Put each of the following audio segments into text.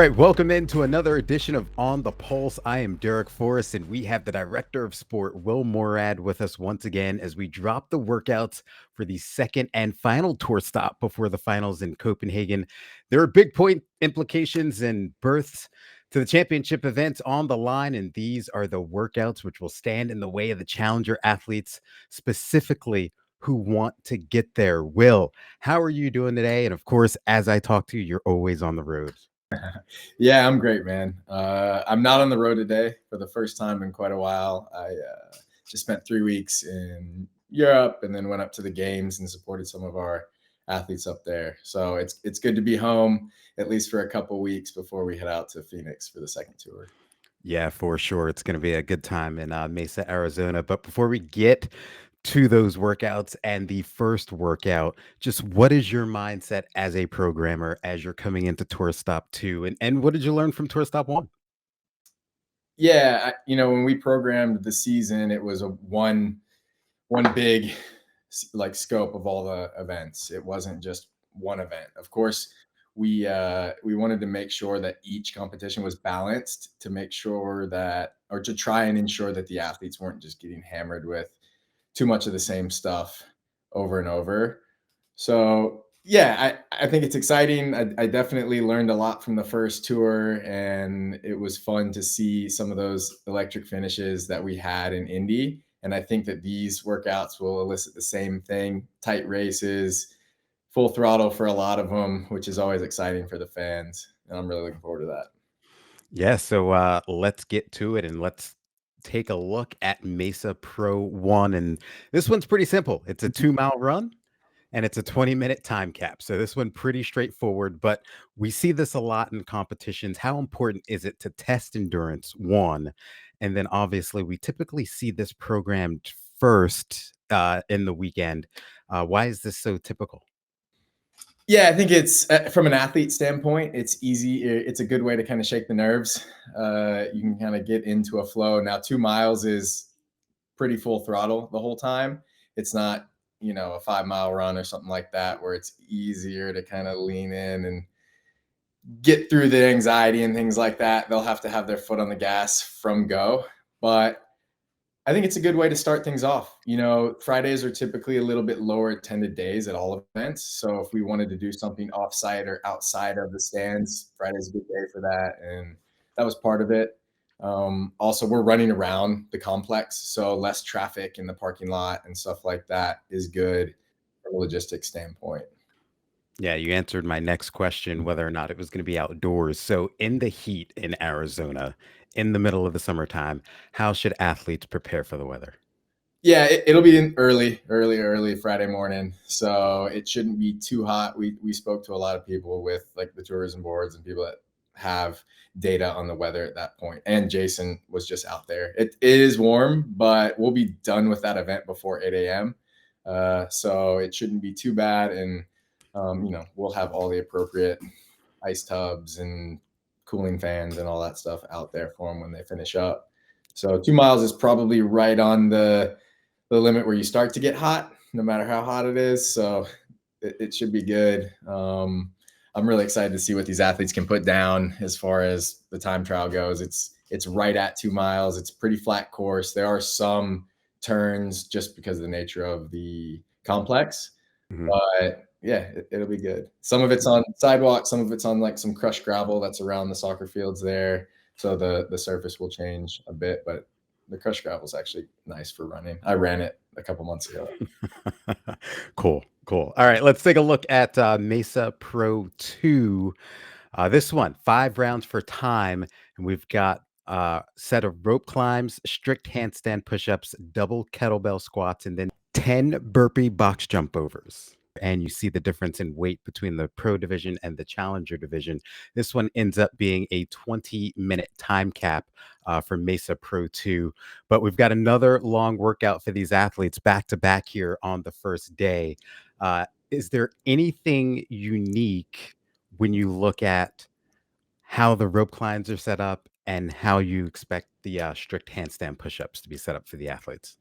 right, welcome into another edition of On the Pulse. I am Derek Forrest, and we have the Director of Sport, Will Moorad, with us once again as we drop the workouts for the second and final tour stop before the finals in Copenhagen. There are big point implications and berths to the championship events on the line, and these are the workouts which will stand in the way of the challenger athletes, specifically who want to get there. Will, how are you doing today? And of course, as I talk to you, you're always on the road. Yeah, I'm great, man. I'm not on the road today for the first time in quite a while. I just spent 3 weeks in Europe and then went up to the games and supported some of our athletes up there. So it's good to be home at least for a couple weeks before we head out to Phoenix for the second tour. Yeah, for sure. It's going to be a good time in Mesa, Arizona. But before we get to those workouts and the first workout, just what is your mindset as a programmer as you're coming into Tour Stop 2? And what did you learn from Tour Stop 1? Yeah, when we programmed the season, it was a one big like scope of all the events. It wasn't just one event. Of course, we wanted to make sure that each competition was balanced to make sure that, or to try and ensure that the athletes weren't just getting hammered with too much of the same stuff over and over. So yeah, I think it's exciting. I definitely learned a lot from the first tour, and it was fun to see some of those electric finishes that we had in Indy. And I think that these workouts will elicit the same thing: tight races, full throttle for a lot of them, which is always exciting for the fans. And I'm really looking forward to that. Yeah, so let's get to it and let's take a look at Mesa Pro 1. And this one's pretty simple. It's a 2-mile run and it's a 20-minute time cap. So this one pretty straightforward, but we see this a lot in competitions. How important is it to test endurance, one? And then obviously we typically see this programmed first in the weekend. Why is this so typical? Yeah, I think it's from an athlete standpoint, it's easy. It's a good way to kind of shake the nerves. You can kind of get into a flow. Now, 2 miles is pretty full throttle the whole time. It's not, a 5 mile run or something like that where it's easier to kind of lean in and get through the anxiety and things like that. They'll have to have their foot on the gas from go. But I think it's a good way to start things off. Fridays are typically a little bit lower attended days at all events. So if we wanted to do something offsite or outside of the stands, Friday's a good day for that. And that was part of it. Also, we're running around the complex, so less traffic in the parking lot and stuff like that is good from a logistics standpoint. Yeah, you answered my next question, whether or not it was going to be outdoors. So, in the heat in Arizona, in the middle of the summertime, how should athletes prepare for the weather? Yeah, it'll be in early Friday morning, so it shouldn't be too hot. We spoke to a lot of people with like the tourism boards and people that have data on the weather at that point. And Jason was just out there. It is warm, but we'll be done with that event before 8 a.m. So it shouldn't be too bad, and we'll have all the appropriate ice tubs and cooling fans and all that stuff out there for them when they finish up. So 2 miles is probably right on the limit where you start to get hot, no matter how hot it is. So it should be good. I'm really excited to see what these athletes can put down as far as the time trial goes. It's right at 2 miles. It's a pretty flat course. There are some turns just because of the nature of the complex, Mhm. but yeah, it'll be good. Some of it's on sidewalk, some of it's on like some crushed gravel that's around the soccer fields there. So the surface will change a bit, but the crushed gravel is actually nice for running. I ran it a couple months ago. Cool, cool. All right, let's take a look at Mesa Pro 2. This one, 5 rounds for time, and we've got a set of rope climbs, strict handstand push-ups, double kettlebell squats, and then 10 burpee box jump overs. And you see the difference in weight between the pro division and the challenger division. This one ends up being a 20-minute time cap for Mesa Pro 2. But we've got another long workout for these athletes back to back here on the first day. Is there anything unique when you look at how the rope climbs are set up and how you expect the strict handstand push-ups to be set up for the athletes?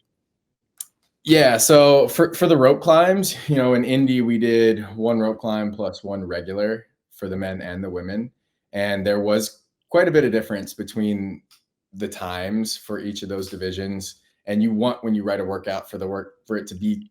Yeah, so for the rope climbs, in Indy we did one rope climb plus one regular for the men and the women. and there was quite a bit of difference between the times for each of those divisions. And you want, when you write a workout, for it to be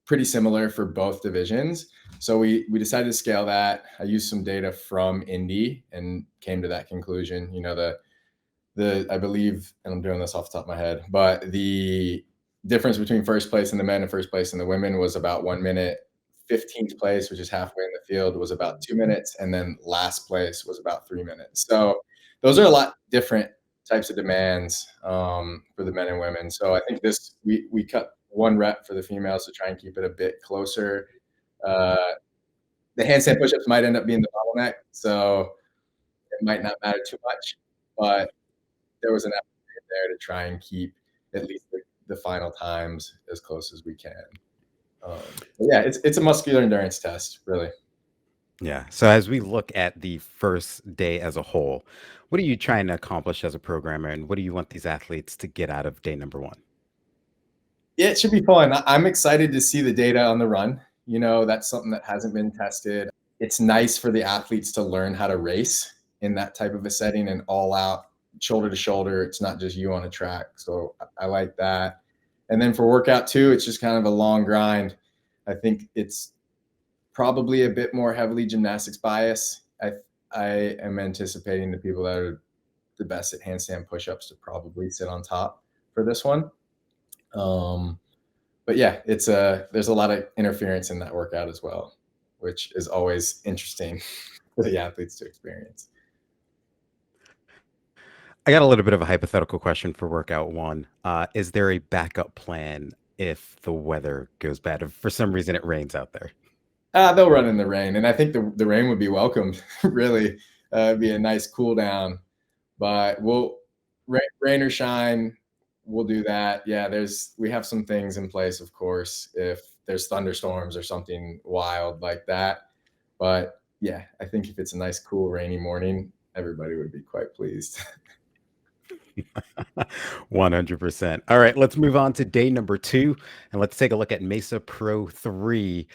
pretty similar for both divisions. So we decided to scale that. I used some data from Indy and came to that conclusion. You know, the I believe, and I'm doing this off the top of my head, but the difference between first place in the men and first place in the women was about 1 minute. 15th place, which is halfway in the field, was about 2 minutes, and then last place was about 3 minutes. So those are a lot different types of demands for the men and women. So I think we cut 1 rep for the females to try and keep it a bit closer. Uh, the handstand push-ups might end up being the bottleneck, so it might not matter too much, but there was an effort there to try and keep at least the final times as close as we can. Yeah, it's a muscular endurance test, really. Yeah. So as we look at the first day as a whole, what are you trying to accomplish as a programmer, and what do you want these athletes to get out of day number one? Yeah, it should be fun. I'm excited to see the data on the run. You know, that's something that hasn't been tested. It's nice for the athletes to learn how to race in that type of a setting and all out, shoulder to shoulder. It's not just you on a track. So I like that. And then for workout two, it's just kind of a long grind. I think it's probably a bit more heavily gymnastics bias. I am anticipating the people that are the best at handstand push-ups to probably sit on top for this one. But yeah, there's a lot of interference in that workout as well, which is always interesting for the athletes to experience. I got a little bit of a hypothetical question for workout one. Is there a backup plan if the weather goes bad? If for some reason it rains out there? They'll run in the rain, and I think the rain would be welcomed. Really, it'd be a nice cool down. But rain or shine, we'll do that. Yeah, we have some things in place, of course, if there's thunderstorms or something wild like that. But yeah, I think if it's a nice, cool, rainy morning, everybody would be quite pleased. 100%. All right, let's move on to day number two, and let's take a look at Mesa Pro 3.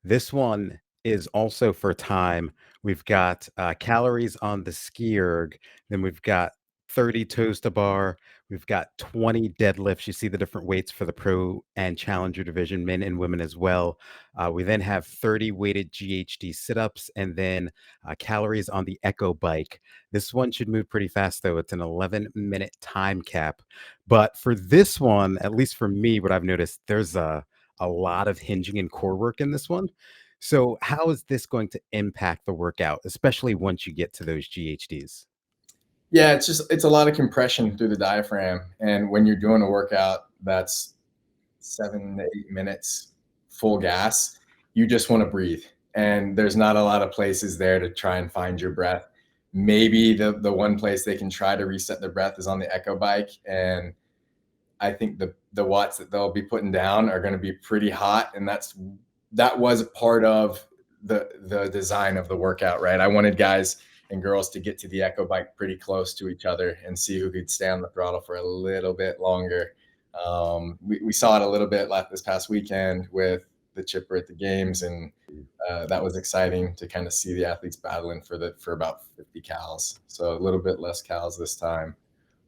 This one is also for time. We've got calories on the ski erg, then we've got 30 toes to bar, we've got 20 deadlifts. You see the different weights for the pro and challenger division, men and women as well. We then have 30 weighted GHD sit ups, and then calories on the Echo bike. This one should move pretty fast, though. It's an 11-minute time cap. But for this one, at least for me, what I've noticed, there's a lot of hinging and core work in this one. So, how is this going to impact the workout, especially once you get to those GHDs? Yeah, it's a lot of compression through the diaphragm, and when you're doing a workout that's 7 to 8 minutes full gas, you just want to breathe. And there's not a lot of places there to try and find your breath. Maybe the one place they can try to reset their breath is on the Echo bike. And I think the watts that they'll be putting down are going to be pretty hot. And that was part of the design of the workout, right? I wanted guys and girls to get to the Echo bike pretty close to each other and see who could stay on the throttle for a little bit longer. We saw it a little bit this past weekend with the chipper at the games, and that was exciting to kind of see the athletes battling for about 50 cals. So a little bit less cals this time,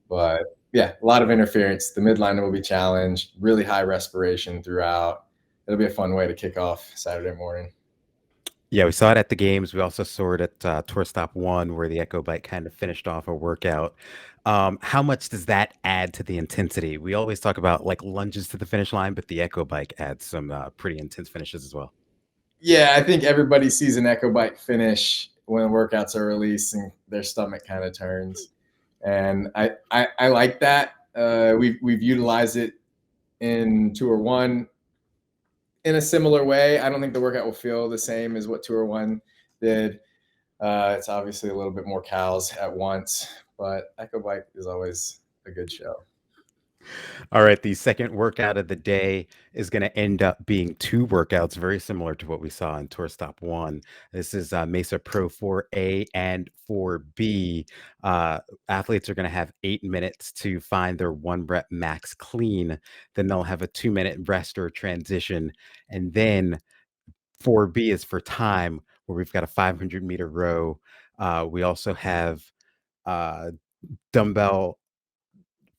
but yeah, a lot of interference. The midliner will be challenged, really high respiration throughout. It'll be a fun way to kick off Saturday morning. Yeah, we saw it at the games. We also saw it at Tour Stop 1, where the Echo bike kind of finished off a workout. How much does that add to the intensity? We always talk about like lunges to the finish line, but the Echo bike adds some pretty intense finishes as well. Yeah, I think everybody sees an Echo bike finish when workouts are released and their stomach kind of turns. And I like that. We've utilized it in Tour One in a similar way. I don't think the workout will feel the same as what Tour One did. It's obviously a little bit more cows at once, but Echo Bike is always a good show. All right, the second workout of the day is going to end up being two workouts, very similar to what we saw in Tour Stop 1. This is Mesa Pro 4A and 4B. Athletes are going to have 8 minutes to find their 1 rep max clean. Then they'll have a 2-minute rest or transition. And then 4B is for time, where we've got a 500-meter row. We also have uh, dumbbell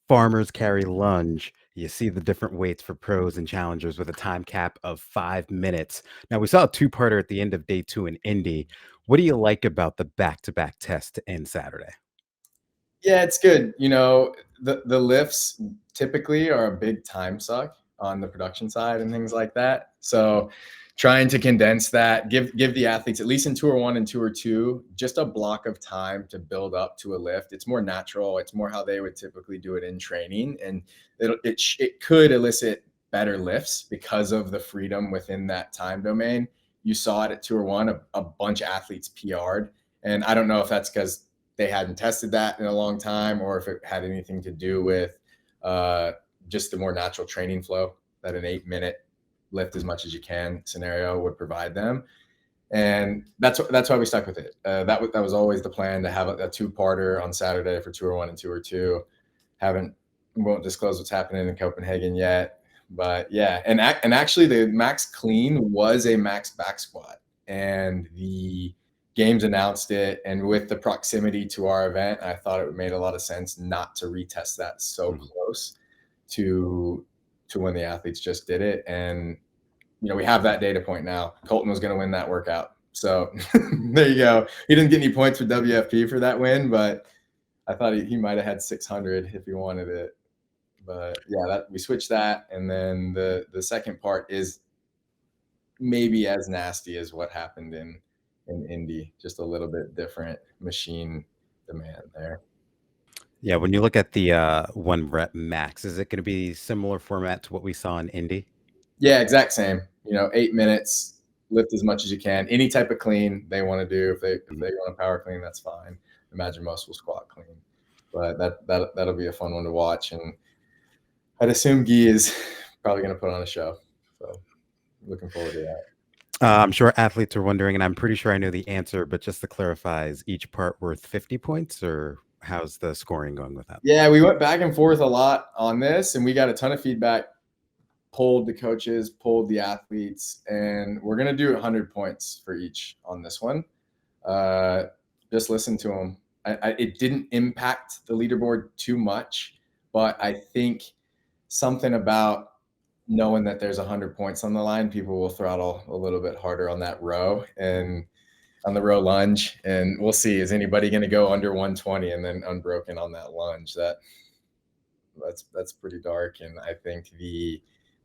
farmers carry lunge. You see the different weights for pros and challengers with a time cap of 5 minutes. Now, we saw a two-parter at the end of day two in Indy. What do you like about the back-to-back test in Saturday? Yeah, it's good. You know, the lifts typically are a big time suck on the production side and things like that. So trying to condense that, give the athletes, at least in tour one and tour two, just a block of time to build up to a lift. It's more natural. It's more how they would typically do it in training. And it could elicit better lifts because of the freedom within that time domain. You saw it at tour one, a bunch of athletes PR'd. And I don't know if that's because they hadn't tested that in a long time, or if it had anything to do with just the more natural training flow that an 8-minute lift as much as you can scenario would provide them. And that's why we stuck with it. That was always the plan, to have a two-parter on Saturday for tour one and tour two. Won't disclose what's happening in Copenhagen yet, but yeah. And actually, the max clean was a max back squat, and the games announced it, and with the proximity to our event, I thought it made a lot of sense not to retest that so close to when the athletes just did it. And we have that data point now. Colton was going to win that workout, so there you go. He didn't get any points for WFP for that win, but I thought he might have had 600 if he wanted it. But yeah, we switched that, and then the second part is maybe as nasty as what happened in Indy, just a little bit different machine demand there. Yeah, when you look at the 1 rep max, is it going to be similar format to what we saw in Indy? Yeah, exact same. 8 minutes, lift as much as you can. Any type of clean they want to do. If they want to power clean, that's fine. Imagine most will squat clean, but that'll be a fun one to watch. And I'd assume Guy is probably going to put on a show. So looking forward to that. I'm sure athletes are wondering, and I'm pretty sure I know the answer, but just to clarify, is each part worth 50 points, or how's the scoring going with that? Yeah, we went back and forth a lot on this, and we got a ton of feedback. Polled the coaches, polled the athletes, and we're going to do 100 points for each on this one. Just listen to them. It didn't impact the leaderboard too much, but I think something about knowing that there's 100 points on the line, people will throttle a little bit harder on that row and on the row lunge. And we'll see, is anybody going to go under 120 and then unbroken on that lunge? That's pretty dark. And I think the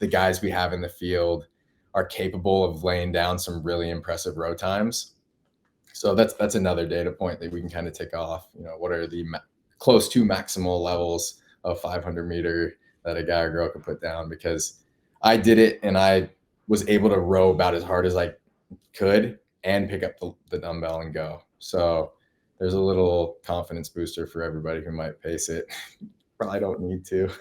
guys we have in the field are capable of laying down some really impressive row times. So that's another data point that we can kind of tick off. What are the close to maximal levels of 500 meter that a guy or girl could put down? Because I did it, and I was able to row about as hard as I could and pick up the dumbbell and go. So there's a little confidence booster for everybody who might pace it. Probably don't need to.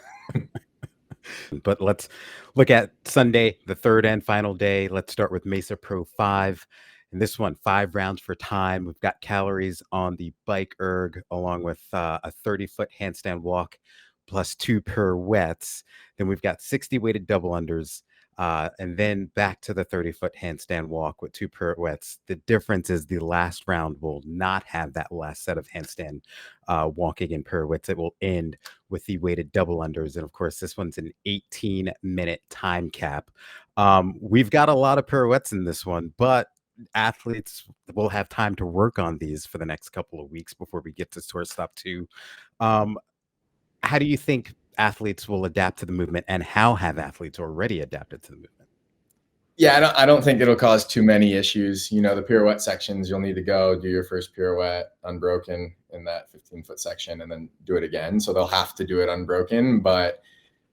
But let's look at Sunday, the third and final day. Let's start with Mesa Pro 5. And this one, 5 rounds for time. We've got calories on the bike erg, along with a 30-foot handstand walk plus 2 pirouettes. Then we've got 60 weighted double unders. And then back to the 30-foot handstand walk with 2 pirouettes. The difference is the last round will not have that last set of handstand walking and pirouettes. It will end with the weighted double unders. And of course, this one's an 18-minute time cap. We've got a lot of pirouettes in this one, but athletes will have time to work on these for the next couple of weeks before we get to tour stop 2. How do you think athletes will adapt to the movement, and how have athletes already adapted to the movement? Yeah, I don't think it'll cause too many issues. The pirouette sections, you'll need to go do your first pirouette unbroken in that 15-foot section and then do it again. So they'll have to do it unbroken, but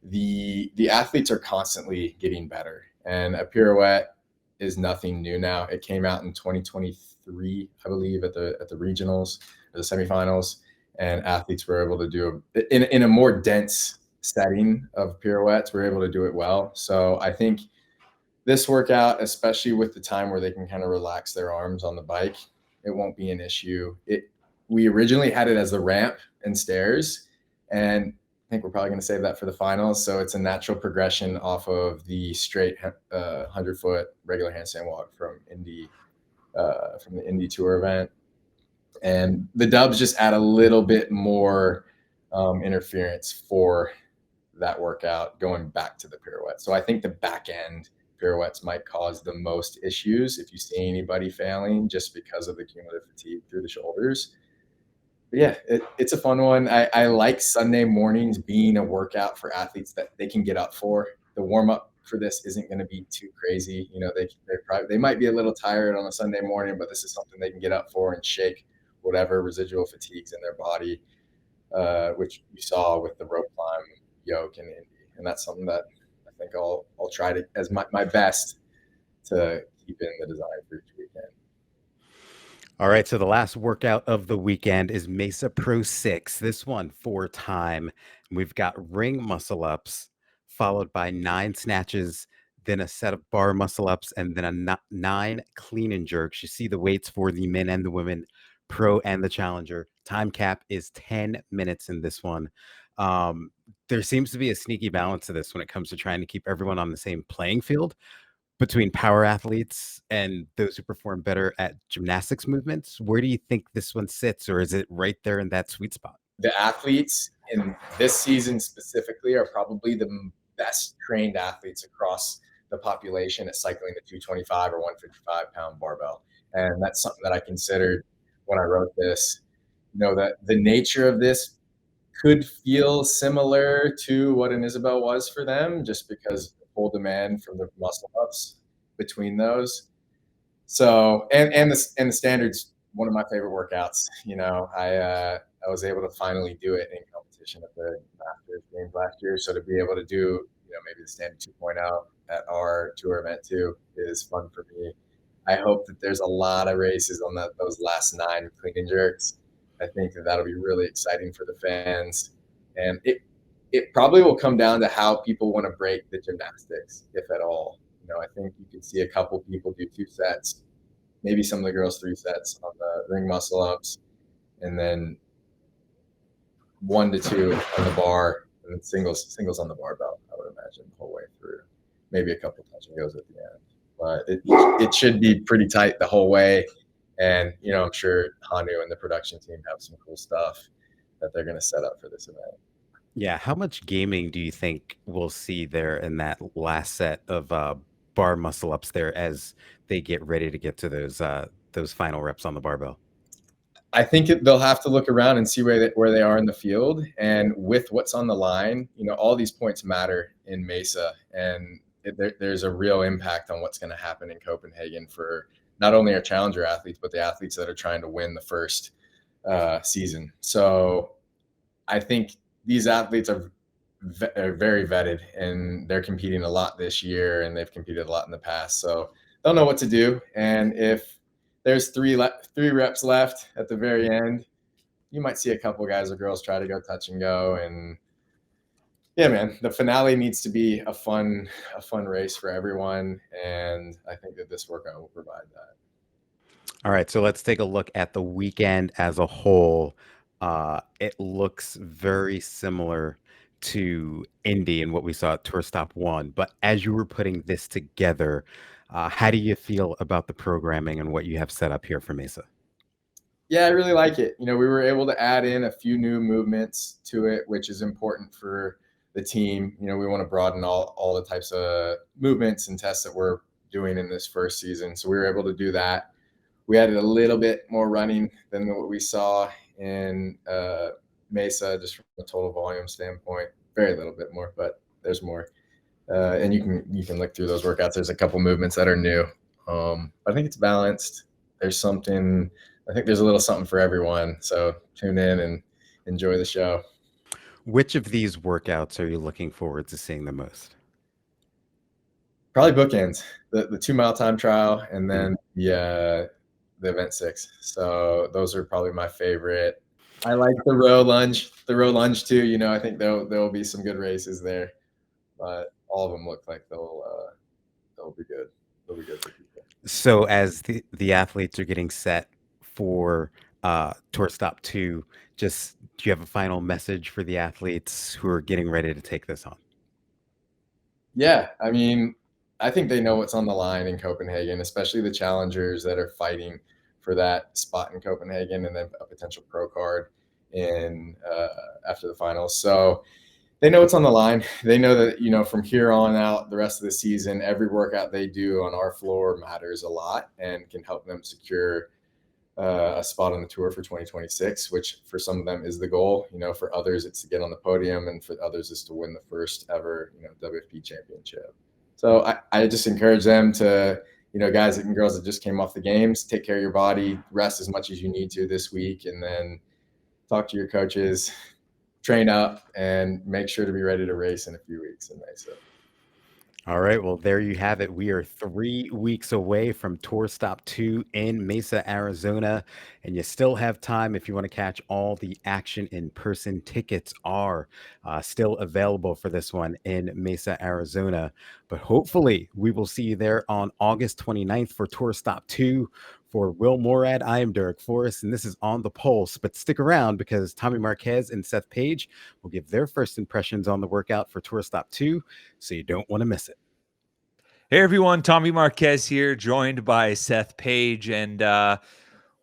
the athletes are constantly getting better. And a pirouette is nothing new now. It came out in 2023, I believe, at the regionals, or the semifinals, and athletes were able to do in a more dense setting of pirouettes, we're able to do it well. So I think this workout, especially with the time where they can kind of relax their arms on the bike, it won't be an issue. We originally had it as the ramp and stairs, and I think we're probably going to save that for the finals. So it's a natural progression off of the straight 100-foot regular handstand walk from the Indy Tour event. And the dubs just add a little bit more interference for that workout going back to the pirouette. So I think the back end pirouettes might cause the most issues if you see anybody failing, just because of the cumulative fatigue through the shoulders. But yeah, it's a fun one. I like Sunday mornings being a workout for athletes that they can get up for. The warm up for this isn't going to be too crazy. They might be a little tired on a Sunday morning, but this is something they can get up for and shake whatever residual fatigues in their body, which you saw with the rope climb, yoke, and Indy. And that's something that I think I'll try to as my best to keep in the design for each weekend. All right, so the last workout of the weekend is Mesa Pro 6. This one, 4 time. We've got ring muscle ups, followed by 9 snatches, then a set of bar muscle ups, and then a 9 clean and jerks. You see the weights for the men and the women, pro and the challenger. Time cap is 10 minutes in this one. There seems to be a sneaky balance to this when it comes to trying to keep everyone on the same playing field between power athletes and those who perform better at gymnastics movements. Where do you think this one sits, or is it right there in that sweet spot? The athletes in this season specifically are probably the best trained athletes across the population at cycling the 225 or 155-pound barbell. And that's something that I considered when I wrote this. That the nature of this could feel similar to what an Isabel was for them, just because of the full demand from the muscle ups between those. So and the standards, one of my favorite workouts. I was able to finally do it in competition at the Masters Games last year. So to be able to do maybe the standard 2.0 at our tour event too is fun for me. I hope that there's a lot of races on those last 9 clean and jerks. I think that'll be really exciting for the fans, and it probably will come down to how people want to break the gymnastics, if at all. I think you could see a couple people do 2 sets, maybe some of the girls 3 sets on the ring muscle ups, and then 1 to 2 on the bar, and then singles on the barbell. I would imagine the whole way through. Maybe a couple touch and goes at the end, but it should be pretty tight the whole way. And I'm sure Hanu and the production team have some cool stuff that they're going to set up for this event. Yeah, how much gaming do you think we'll see there in that last set of bar muscle ups there as they get ready to get to those final reps on the barbell? I think they'll have to look around and see where they are in the field, and with what's on the line. All these points matter in Mesa, and there's a real impact on what's going to happen in Copenhagen for not only our challenger athletes, but the athletes that are trying to win the first season. So I think these athletes are very vetted, and they're competing a lot this year, and they've competed a lot in the past. So they'll know what to do. And if there's 3 reps left at the very end, you might see a couple guys or girls try to go touch and go. And yeah, man, the finale needs to be a fun race for everyone. And I think that this workout will provide that. All right, so let's take a look at the weekend as a whole. It looks very similar to Indy and what we saw at Tour Stop 1. But as you were putting this together, how do you feel about the programming and what you have set up here for Mesa? Yeah, I really like it. We were able to add in a few new movements to it, which is important for the team. We want to broaden all the types of movements and tests that we're doing in this first season. So we were able to do that. We added a little bit more running than what we saw in Mesa, just from a total volume standpoint. Very little bit more, but there's more. And you can look through those workouts. There's a couple movements that are new. I think it's balanced. I think there's a little something for everyone. So tune in and enjoy the show. Which of these workouts are you looking forward to seeing the most? Probably bookends, the 2-mile time trial, and then the event 6. So those are probably my favorite. I like the row lunge too. I think there will be some good races there, but all of them look like they'll be good. They'll be good for people. So as the athletes are getting set for Tour Stop 2, just do you have a final message for the athletes who are getting ready to take this on? Yeah, I mean, I think they know what's on the line in Copenhagen, especially the challengers that are fighting for that spot in Copenhagen, and then a potential pro card in after the finals. So they know it's on the line. They know that, from here on out, the rest of the season, every workout they do on our floor matters a lot and can help them secure a spot on the tour for 2026, which for some of them is the goal. For others, it's to get on the podium, and for others, is to win the first ever, WFP championship. So I just encourage them to, guys and girls that just came off the games, take care of your body, rest as much as you need to this week, and then talk to your coaches, train up, and make sure to be ready to race in a few weeks in Mesa. All right. Well, there you have it. We are 3 weeks away from Tour Stop 2 in Mesa, Arizona. And you still have time if you want to catch all the action in person. Tickets are still available for this one in Mesa, Arizona. But hopefully, we will see you there on August 29th for Tour Stop 2. For Will Moorad, I am Derek Forrest, and this is On the Pulse. But stick around because Tommy Marquez and Seth Page will give their first impressions on the workout for Tour Stop 2, so you don't want to miss it. Hey everyone, Tommy Marquez here, joined by Seth Page, and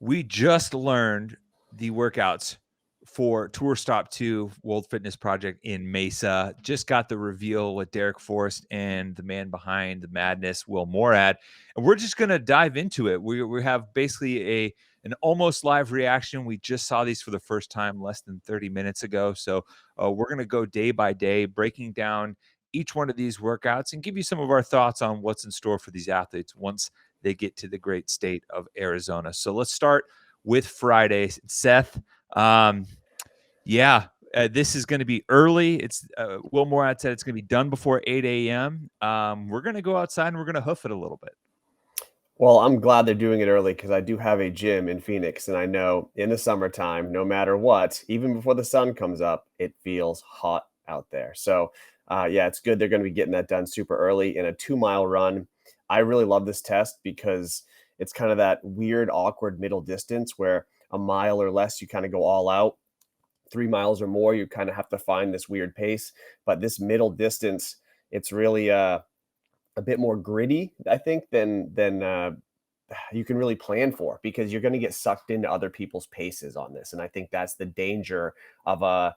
we just learned the workouts for Tour Stop 2 World Fitness Project in Mesa. Just got the reveal with Derek Forrest and the man behind the madness, Will Moorad, and we're just going to dive into it. We have basically an almost live reaction. We just saw these for the first time less than 30 minutes ago, so we're going to go day by day, breaking down each one of these workouts and give you some of our thoughts on what's in store for these athletes once they get to the great state of Arizona. So let's start with Friday. Seth, this is going to be early. It's Will Moorad said it's going to be done before 8 a.m. We're going to go outside and we're going to hoof it a little bit. Well, I'm glad they're doing it early because I do have a gym in Phoenix, and I know in the summertime, no matter what, even before the sun comes up, it feels hot out there. So it's good they're going to be getting that done super early in a 2-mile run. I really love this test because it's kind of that weird, awkward middle distance where a mile or less, you kind of go all out. 3 miles or more, you kind of have to find this weird pace. But this middle distance, it's really a bit more gritty, I think, than you can really plan for, because you're going to get sucked into other people's paces on this. And I think that's the danger of a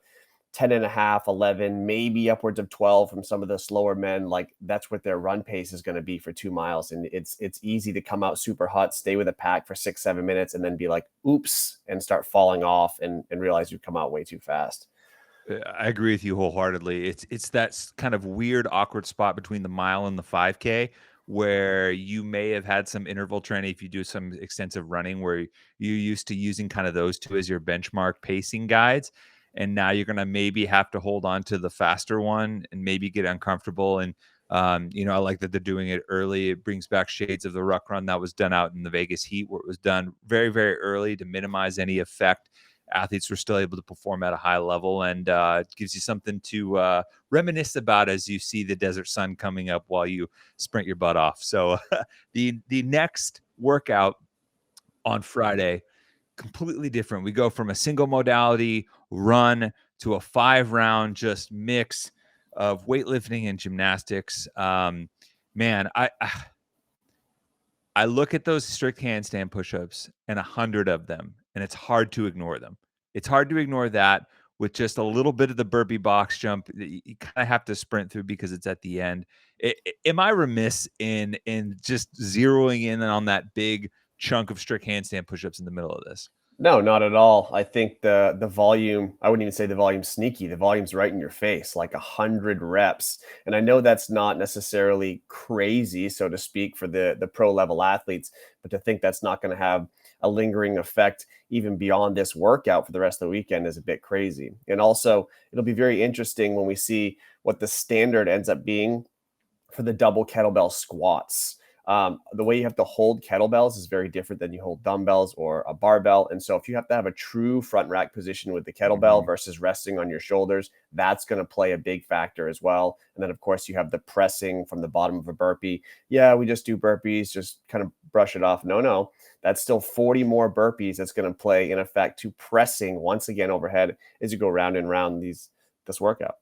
10 and a half, 11, maybe upwards of 12 from some of the slower men. Like, that's what their run pace is going to be for 2 miles. And it's easy to come out super hot, stay with a pack for 6-7 minutes, and then be like, oops, and start falling off and realize you've come out way too fast. I agree with you wholeheartedly. It's that kind of weird, awkward spot between the mile and the 5K where you may have had some interval training if you do some extensive running, where you're used to using kind of those two as your benchmark pacing guides. And now you're going to maybe have to hold on to the faster one and maybe get uncomfortable. And, I like that they're doing it early. It brings back shades of the ruck run that was done out in the Vegas heat, where it was done very, very early to minimize any effect. Athletes were still able to perform at a high level, and it gives you something to reminisce about as you see the desert sun coming up while you sprint your butt off. So the next workout on Friday, completely different. We go from a single modality run to a 5-round just mix of weightlifting and gymnastics. Man, I look at those strict handstand push-ups and 100 of them, and it's hard to ignore them. It's hard to ignore that with just a little bit of the burpee box jump that you kind of have to sprint through because it's at the end. Am I remiss in just zeroing in on that big chunk of strict handstand push-ups in the middle of this? No, not at all. I think the volume, I wouldn't even say the volume's sneaky. The volume's right in your face, like 100 reps. And I know that's not necessarily crazy, so to speak, for the pro level athletes, but to think that's not going to have a lingering effect even beyond this workout for the rest of the weekend is a bit crazy. And also, it'll be very interesting when we see what the standard ends up being for the double kettlebell squats. The way you have to hold kettlebells is very different than you hold dumbbells or a barbell. And so if you have to have a true front rack position with the kettlebell versus resting on your shoulders, that's going to play a big factor as well. And then, of course, you have the pressing from the bottom of a burpee. Yeah, we just do burpees, just kind of brush it off. No, that's still 40 more burpees that's going to play in effect to pressing once again overhead as you go round and round this workout.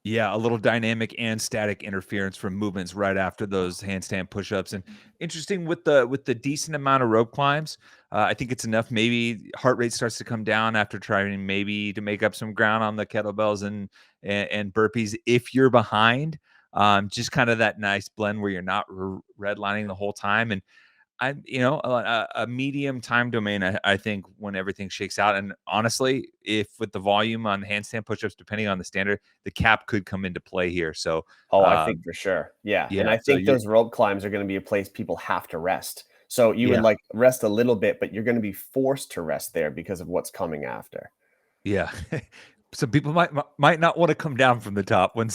Yeah, a little dynamic and static interference from movements right after those handstand push-ups. And interesting with the decent amount of rope climbs, I think it's enough. Maybe heart rate starts to come down after trying maybe to make up some ground on the kettlebells and burpees. If you're behind, just kind of that nice blend where you're not redlining the whole time. And a medium time domain, I think, when everything shakes out. And honestly, if with the volume on handstand pushups, depending on the standard, the cap could come into play here. So, Oh, I think for sure. Yeah. And yeah, I so think those rope climbs are going to be a place people have to rest. So you would yeah, like rest a little bit, but you're going to be forced to rest there because of what's coming after. yeah. Some people might not want to come down from the top when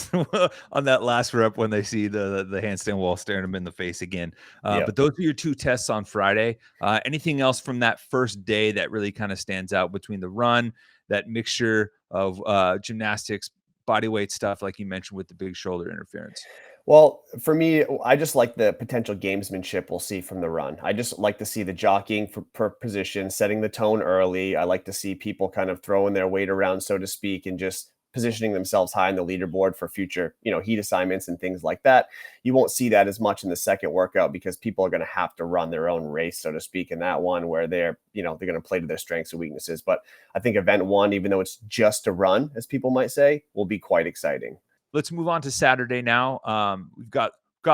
on that last rep when they see the handstand wall staring them in the face again. Yeah. But those are your two tests on Friday. Anything else from that first day that really kind of stands out between the run, that mixture of gymnastics, body weight stuff, like you mentioned with the big shoulder interference? Well, for me, I just like the potential gamesmanship we'll see from the run. I just like to see the jockeying for per position, setting the tone early. I like to see people kind of throwing their weight around, so to speak, and just positioning themselves high on the leaderboard for future, heat assignments and things like that. You won't see that as much in the second workout because people are going to have to run their own race, so to speak, in that one where they're going to play to their strengths and weaknesses. But I think event one, even though it's just a run, as people might say, will be quite exciting. Let's move on to Saturday now. We've got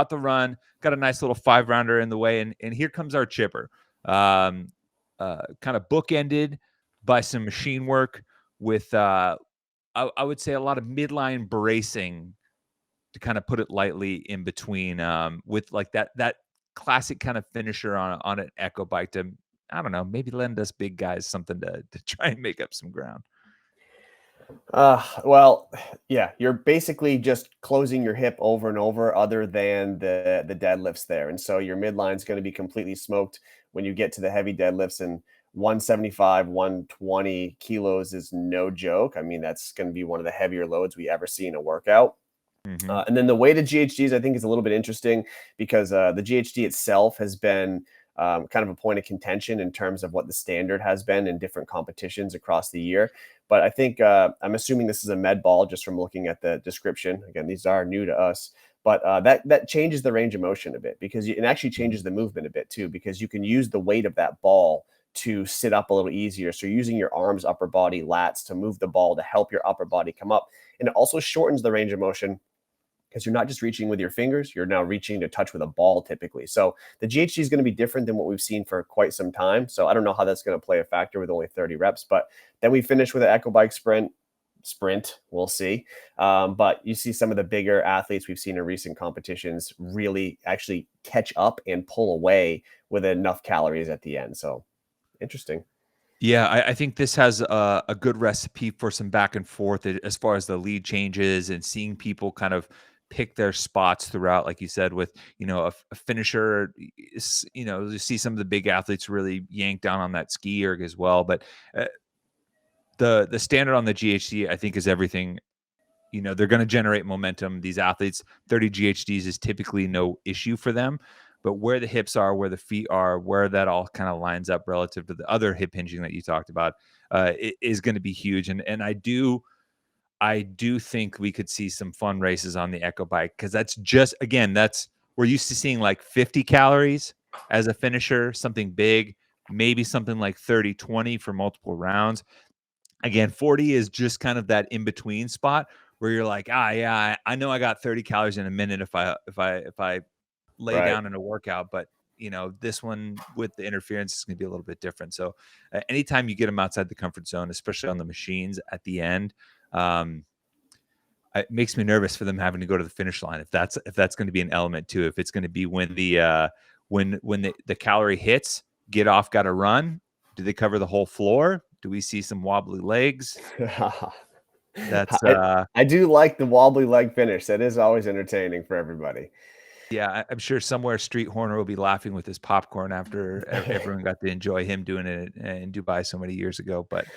the run, got a nice little 5-rounder in the way, and here comes our chipper. Kind of bookended by some machine work with I would say a lot of midline bracing, to kind of put it lightly, in between, with like that classic kind of finisher on an echo bike to, I don't know, maybe lend us big guys something to try and make up some ground. Well, yeah, you're basically just closing your hip over and over, other than the deadlifts there, and so your midline is going to be completely smoked when you get to the heavy deadlifts. And 175, 120 kilos is no joke. I mean, that's going to be one of the heavier loads we ever see in a workout. Mhm. And then the weighted GHDs, I think, is a little bit interesting because the GHD itself has been kind of a point of contention in terms of what the standard has been in different competitions across the year. But I think I'm assuming this is a med ball just from looking at the description. Again, these are new to us, but that changes the range of motion a bit because it actually changes the movement a bit too, because you can use the weight of that ball to sit up a little easier. So using your arms, upper body, lats to move the ball to help your upper body come up. And it also shortens the range of motion because you're not just reaching with your fingers, you're now reaching to touch with a ball typically. So the GHD is going to be different than what we've seen for quite some time. So I don't know how that's going to play a factor with only 30 reps, but then we finish with an echo bike sprint. We'll see. But you see some of the bigger athletes we've seen in recent competitions really actually catch up and pull away with enough calories at the end. So interesting. Yeah, I think this has a good recipe for some back and forth as far as the lead changes and seeing people kind of pick their spots throughout, like you said, with a finisher. You see some of the big athletes really yank down on that ski erg as well. But the standard on the GHD, I think, is everything. They're going to generate momentum. These athletes, 30 GHDs is typically no issue for them. But where the hips are, where the feet are, where that all kind of lines up relative to the other hip hinging that you talked about, it is going to be huge. And I do think we could see some fun races on the Echo bike, because that's we're used to seeing like 50 calories as a finisher, something big, maybe something like 30-20 for multiple rounds. Again, 40 is just kind of that in between spot where you're like, yeah, I know I got 30 calories in a minute if I lay Right. down in a workout, but this one with the interference is going to be a little bit different. So anytime you get them outside the comfort zone, especially on the machines at the end, it makes me nervous for them having to go to the finish line. If that's going to be an element too, if it's going to be when the calorie hits, get off, got to run. Do they cover the whole floor? Do we see some wobbly legs? That's I do like the wobbly leg finish. That is always entertaining for everybody. Yeah, I'm sure somewhere Street Horner will be laughing with his popcorn after everyone got to enjoy him doing it in Dubai so many years ago. But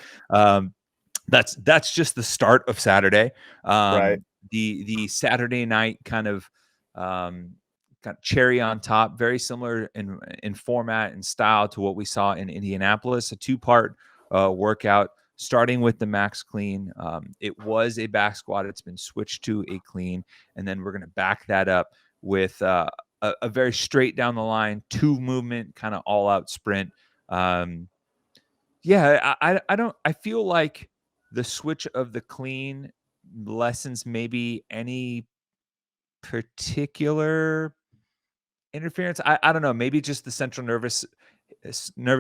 that's just the start of Saturday. Right. The Saturday night kind of cherry on top, very similar in format and style to what we saw in Indianapolis. A 2-part workout, starting with the max clean. It was a back squat. It's been switched to a clean. And then we're going to back that up with a very straight down the line, 2 movement, kind of all out sprint. Yeah, I feel like the switch of the clean lessens maybe any particular interference. I don't know. Maybe just the central nervous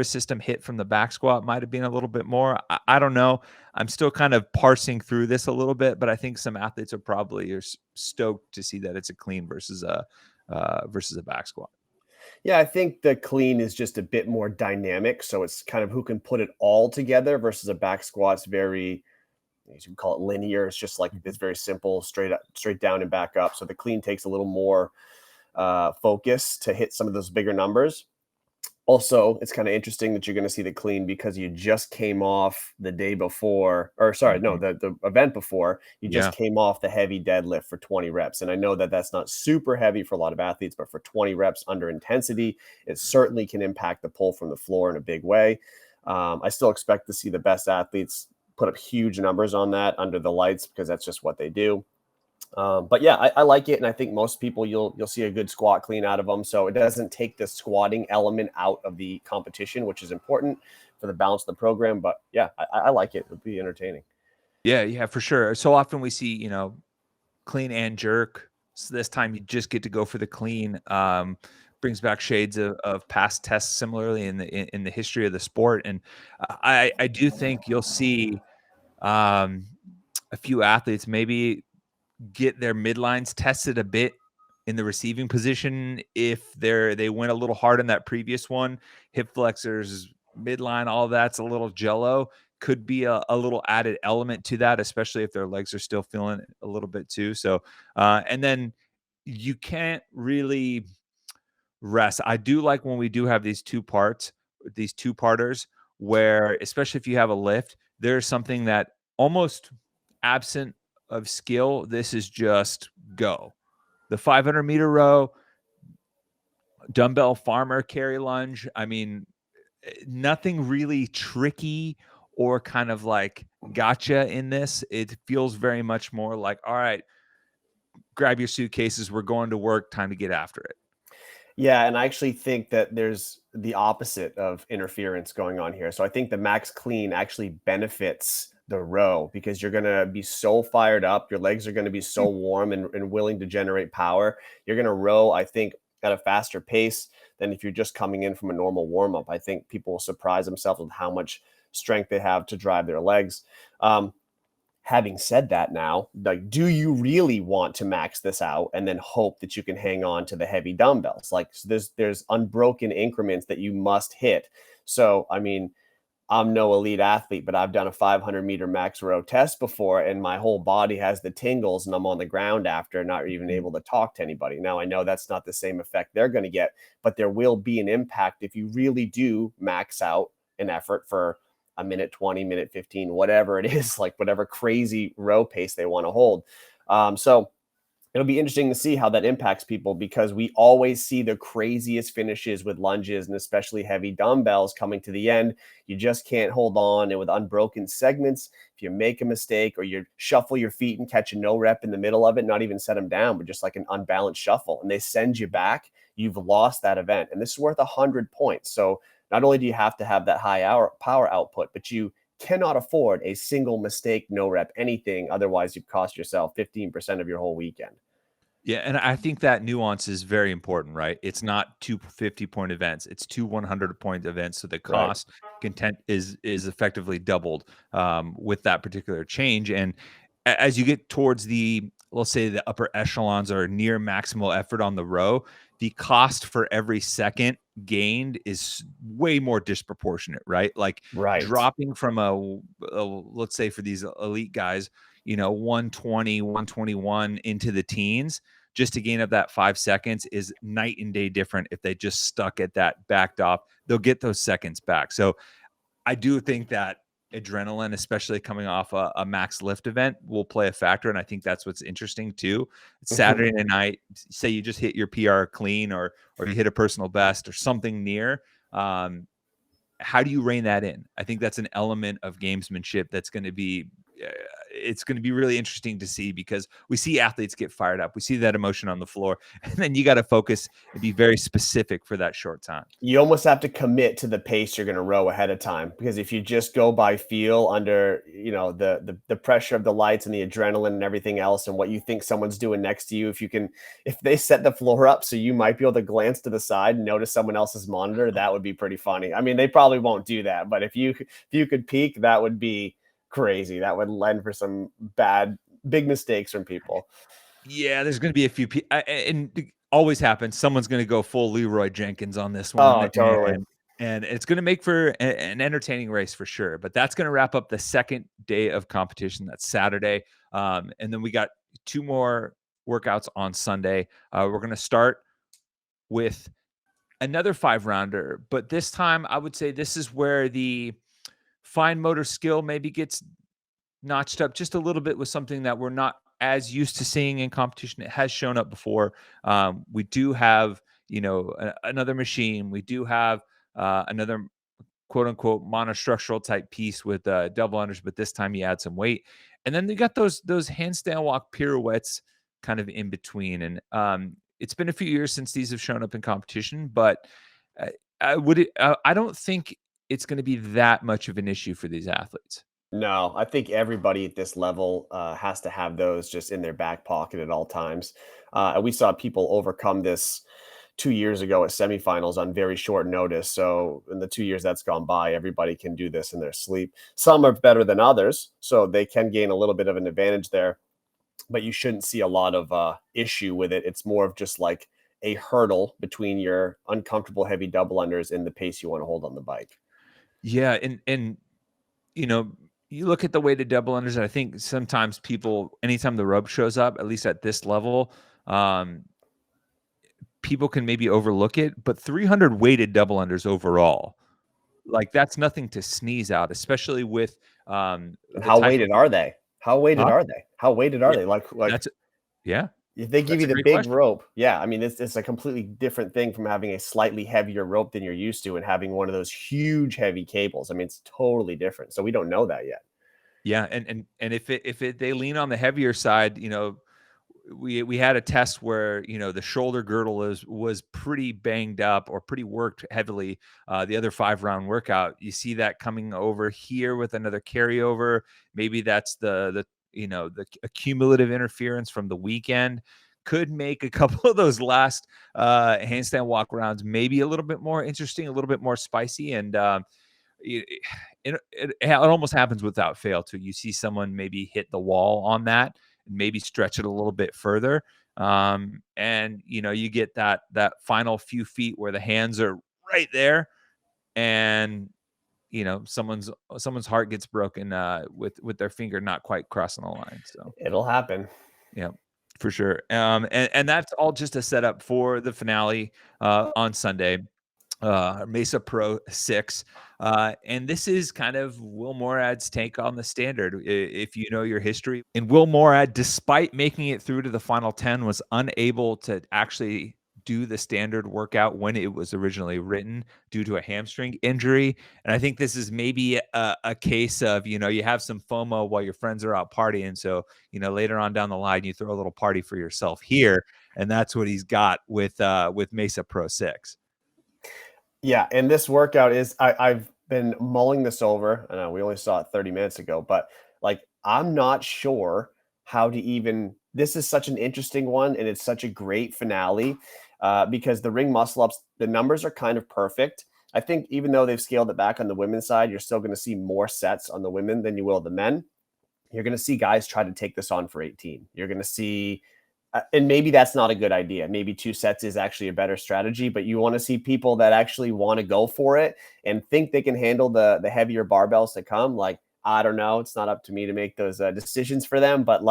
system hit from the back squat might have been a little bit more. I don't know. I'm still kind of parsing through this a little bit, but I think some athletes are probably stoked to see that it's a clean versus a back squat. Yeah, I think the clean is just a bit more dynamic. So it's kind of who can put it all together versus a back squat's very, as you can call it, linear. It's just like it's very simple, straight up, straight down and back up. So the clean takes a little more focus to hit some of those bigger numbers. Also, it's kind of interesting that you're going to see the clean because you just came off the day before, or sorry, no, the event before. You just came off the heavy deadlift for 20 reps. And I know that that's not super heavy for a lot of athletes, but for 20 reps under intensity, it certainly can impact the pull from the floor in a big way. I still expect to see the best athletes put up huge numbers on that under the lights because that's just what they do. But yeah, I like it, and I think most people you'll see a good squat clean out of them. So it doesn't take the squatting element out of the competition, which is important for the balance of the program. But yeah, I like it. It'll be entertaining. Yeah, for sure. So often we see, clean and jerk. So this time you just get to go for the clean. Brings back shades of past tests similarly in the history of the sport. And I do think you'll see a few athletes maybe get their midlines tested a bit in the receiving position if they went a little hard in that previous one. Hip flexors, midline, all that's a little jello. Could be a little added element to that, especially if their legs are still feeling it a little bit too. So, and then you can't really rest. I do like when we do have these two-parters, where, especially if you have a lift, there's something that almost absent of skill, this is just go. The 500-meter row, dumbbell farmer carry lunge. I mean, nothing really tricky or kind of like gotcha in this. It feels very much more like, all right, grab your suitcases. We're going to work. Time to get after it. Yeah, and I actually think that there's the opposite of interference going on here. So I think the max clean actually benefits the row because you're going to be so fired up. Your legs are going to be so warm and willing to generate power. You're going to row, I think, at a faster pace than if you're just coming in from a normal warm-up. I think people will surprise themselves with how much strength they have to drive their legs. Having said that, now, like, do you really want to max this out and then hope that you can hang on to the heavy dumbbells? Like, there's unbroken increments that you must hit. So, I mean, I'm no elite athlete, but I've done a 500-meter max row test before, and my whole body has the tingles, and I'm on the ground after, not even able to talk to anybody. Now, I know that's not the same effect they're going to get, but there will be an impact if you really do max out an effort for a minute 20, minute 15, whatever it is, like whatever crazy row pace they want to hold. So it'll be interesting to see how that impacts people because we always see the craziest finishes with lunges and especially heavy dumbbells coming to the end. You just can't hold on. And with unbroken segments, if you make a mistake or you shuffle your feet and catch a no rep in the middle of it, not even set them down, but just like an unbalanced shuffle, and they send you back, you've lost that event. And this is worth 100 points. So not only do you have to have that high power output, but you cannot afford a single mistake, no rep, anything. Otherwise, you've cost yourself 15% of your whole weekend. Yeah, and I think that nuance is very important, right? It's not two 50-point events; it's two 100-point events. So the cost content is effectively doubled with that particular change. And as you get towards let's say the upper echelons or near maximal effort on the row, the cost for every second gained is way more disproportionate, right? Like dropping from let's say for these elite guys, 120, 121 into the teens, just to gain up that 5 seconds is night and day different. If they just stuck at that backed off, they'll get those seconds back. So I do think that adrenaline, especially coming off a max lift event, will play a factor. And I think that's what's interesting too. It's Saturday night, say you just hit your PR clean or you hit a personal best or something near. how do you rein that in? I think that's an element of gamesmanship that's going to be it's going to be really interesting to see, because we see athletes get fired up. We see that emotion on the floor, and then you got to focus and be very specific for that short time. You almost have to commit to the pace you're going to row ahead of time, because if you just go by feel under, the pressure of the lights and the adrenaline and everything else and what you think someone's doing next to you, if they set the floor up so you might be able to glance to the side and notice someone else's monitor, that would be pretty funny. I mean, they probably won't do that, but if you could peek, that would be crazy. That would lend for some big mistakes from people. Yeah, there's going to be a few people, and it always happens. Someone's going to go full Leroy Jenkins on this one. Oh, totally. And it's going to make for an entertaining race for sure. But that's going to wrap up the second day of competition. That's Saturday. And then we got 2 more workouts on Sunday. We're going to start with another 5-rounder, but this time I would say this is where the fine motor skill maybe gets notched up just a little bit with something that we're not as used to seeing in competition. It has shown up before. We do have, another machine. We do have another quote unquote monostructural type piece with double unders, but this time you add some weight. And then you got those handstand walk pirouettes kind of in between. And it's been a few years since these have shown up in competition, but I don't think it's going to be that much of an issue for these athletes. No, I think everybody at this level has to have those just in their back pocket at all times. And we saw people overcome this 2 years ago at semifinals on very short notice. So in the 2 years that's gone by, everybody can do this in their sleep. Some are better than others, so they can gain a little bit of an advantage there. But you shouldn't see a lot of issue with it. It's more of just like a hurdle between your uncomfortable heavy double unders and the pace you want to hold on the bike. Yeah, and you look at the weighted double unders, and I think sometimes people, anytime the rope shows up, at least at this level, people can maybe overlook it. But 300 weighted double unders overall, like that's nothing to sneeze out, especially with How weighted are they? How weighted are they? How weighted are they? Like that's yeah. If they give That's you a the great big question. rope, yeah, I mean, it's a completely different thing from having a slightly heavier rope than you're used to and having one of those huge heavy cables. I mean, it's totally different. So we don't know that yet. Yeah, and if they lean on the heavier side, we had a test where the shoulder girdle was pretty banged up or pretty worked heavily. The other 5-round workout, you see that coming over here with another carryover. Maybe that's the accumulative interference from the weekend could make a couple of those last handstand walk rounds maybe a little bit more interesting, a little bit more spicy, and it almost happens without fail too. You see someone maybe hit the wall on that and maybe stretch it a little bit further. And you get that final few feet where the hands are right there, and someone's heart gets broken with their finger not quite crossing the line. So It'll happen. yeah, for sure. And that's all just a setup for the finale on Sunday. Mesa Pro 6. And this is kind of Will Moorad's take on the standard. If you know your history, and Will Moorad, despite making it through to the final 10, was unable to actually do the standard workout when it was originally written due to a hamstring injury. And I think this is maybe a case of, you have some FOMO while your friends are out partying. So, later on down the line, you throw a little party for yourself here. And that's what he's got with Mesa Pro 6. Yeah, and this workout is I've been mulling this over. I know we only saw it 30 minutes ago, but I'm not sure how to even. This is such an interesting one, and it's such a great finale because the ring muscle ups, the numbers are kind of perfect. I think even though they've scaled it back on the women's side, you're still going to see more sets on the women than you will the men. You're going to see guys try to take this on for 18. You're going to see. And maybe that's not a good idea. Maybe 2 sets is actually a better strategy, but you want to see people that actually want to go for it and think they can handle the heavier barbells to come. I don't know. It's not up to me to make those decisions for them, but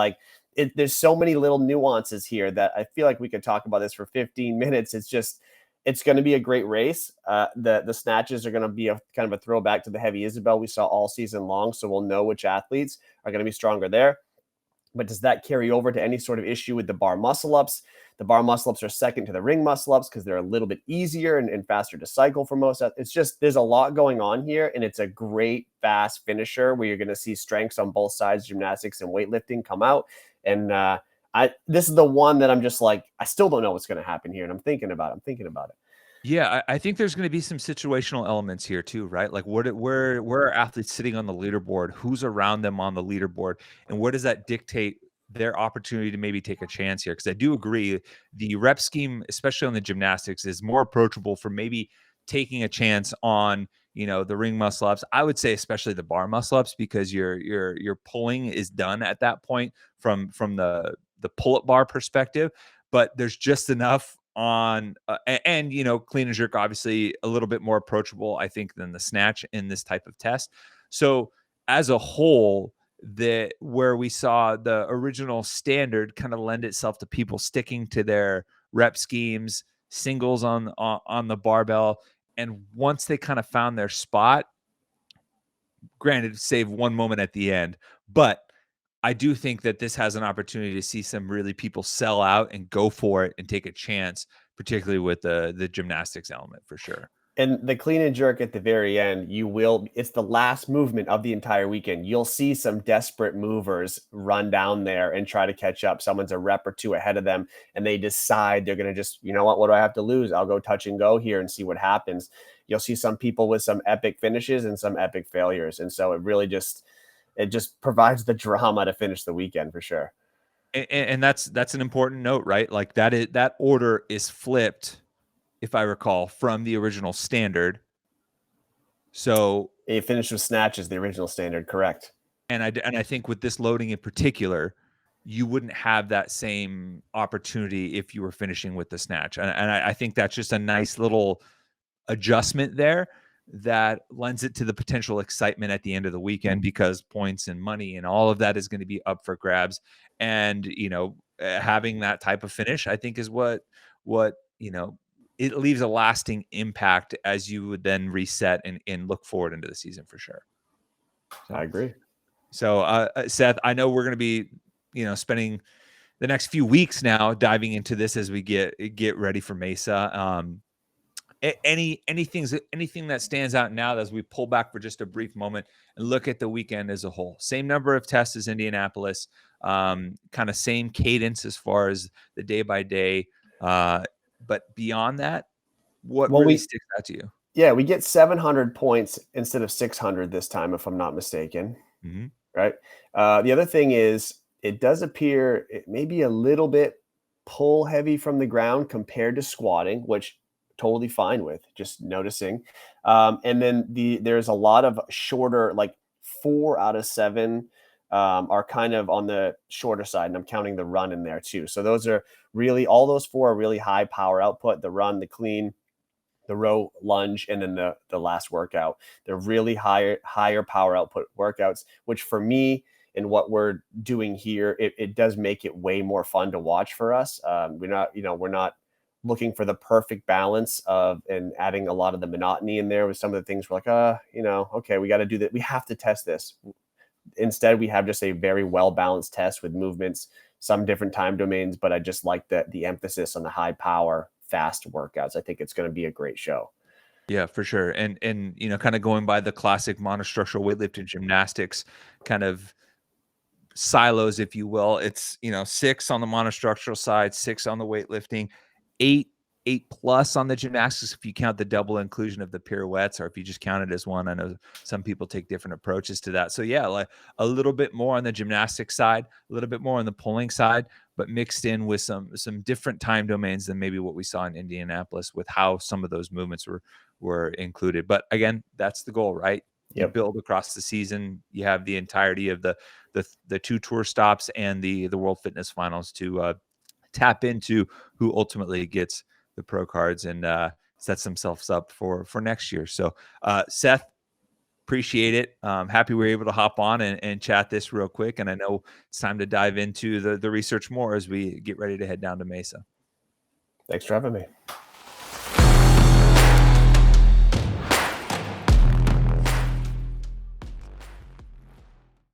there's so many little nuances here that I feel like we could talk about this for 15 minutes. It's going to be a great race. The snatches are going to be a kind of a throwback to the heavy Isabel we saw all season long. So we'll know which athletes are going to be stronger there. But does that carry over to any sort of issue with the bar muscle ups? The bar muscle-ups are second to the ring muscle-ups because they're a little bit easier and faster to cycle for most. It's just, there's a lot going on here, and it's a great fast finisher where you're going to see strengths on both sides, gymnastics and weightlifting, come out. And this is the one that I'm just like, I still don't know what's going to happen here, and I'm thinking about it. Yeah, I think there's going to be some situational elements here too, right? Like where are athletes sitting on the leaderboard? Who's around them on the leaderboard? And where does that dictate their opportunity to maybe take a chance here? Because I do agree, the rep scheme, especially on the gymnastics, is more approachable for maybe taking a chance on, the ring muscle ups. I would say especially the bar muscle ups, because your pulling is done at that point from the pull-up bar perspective. But there's just enough on and clean and jerk, obviously a little bit more approachable, I think, than the snatch in this type of test. So as a whole, where we saw the original standard kind of lend itself to people sticking to their rep schemes, singles on the barbell, and once they kind of found their spot, granted, save one moment at the end, but I do think that this has an opportunity to see some really people sell out and go for it and take a chance, particularly with the gymnastics element, for sure. And the clean and jerk at the very end, it's the last movement of the entire weekend. You'll see some desperate movers run down there and try to catch up. Someone's a rep or two ahead of them, and they decide they're going to just, what do I have to lose? I'll go touch and go here and see what happens. You'll see some people with some epic finishes and some epic failures. And so it really just provides the drama to finish the weekend for sure. And that's an important note, right? Like that order is flipped, if I recall, from the original standard. So it finished with snatches, the original standard, correct? And I think with this loading in particular, you wouldn't have that same opportunity if you were finishing with the snatch. And I think that's just a nice little adjustment there that lends it to the potential excitement at the end of the weekend, because points and money and all of that is going to be up for grabs. And, having that type of finish, I think, is what, it leaves a lasting impact as you would then reset and look forward into the season for sure. So, I agree. So, Seth, I know we're going to be, spending the next few weeks now diving into this as we get ready for Mesa. Anything that stands out now as we pull back for just a brief moment and look at the weekend as a whole? Same number of tests as Indianapolis, kind of same cadence as far as the day by day. But beyond that, what really sticks out to you? Yeah, we get 700 points instead of 600 this time, if I'm not mistaken. Mm-hmm. Right. The other thing is, it does appear it may be a little bit pull heavy from the ground compared to squatting, which totally fine with, just noticing. And then there's a lot of shorter, like 4 out of 7 are kind of on the shorter side, and I'm counting the run in there too. So those are really, all those 4 are really high power output: the run, the clean, the row, lunge, and then the last workout. They're really higher power output workouts, which for me and what we're doing here, it does make it way more fun to watch for us. We're not looking for the perfect balance of and adding a lot of the monotony in there with some of the things we're like, okay, we got to do that. We have to test this. Instead, we have just a very well-balanced test with movements, some different time domains, but I just like the emphasis on the high power, fast workouts. I think it's going to be a great show. Yeah, for sure. And kind of going by the classic monostructural weightlifting gymnastics kind of silos, if you will. It's 6 on the monostructural side, 6 on the weightlifting, 8 plus on the gymnastics if you count the double inclusion of the pirouettes, or if you just count it as one. I know some people take different approaches to that. So yeah, like a little bit more on the gymnastics side, a little bit more on the pulling side, but mixed in with some different time domains than maybe what we saw in Indianapolis with how some of those movements were included. But again, that's the goal, right? You build across the season. You have the entirety of the 2 tour stops and the World Fitness Finals to tap into who ultimately gets the pro cards and sets themselves up for next year. So Seth, appreciate it. Happy we were able to hop on and chat this real quick. And I know it's time to dive into the research more as we get ready to head down to Mesa. Thanks for having me.